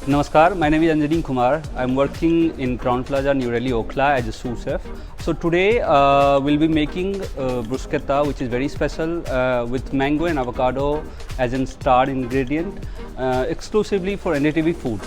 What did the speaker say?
Namaskar, my name is Anjani Kumari. I'm working in Crown Plaza, New Delhi, Okhla as a sous chef. So today we'll be making bruschetta, which is very special with mango and avocado as a star ingredient, exclusively for NDTV food.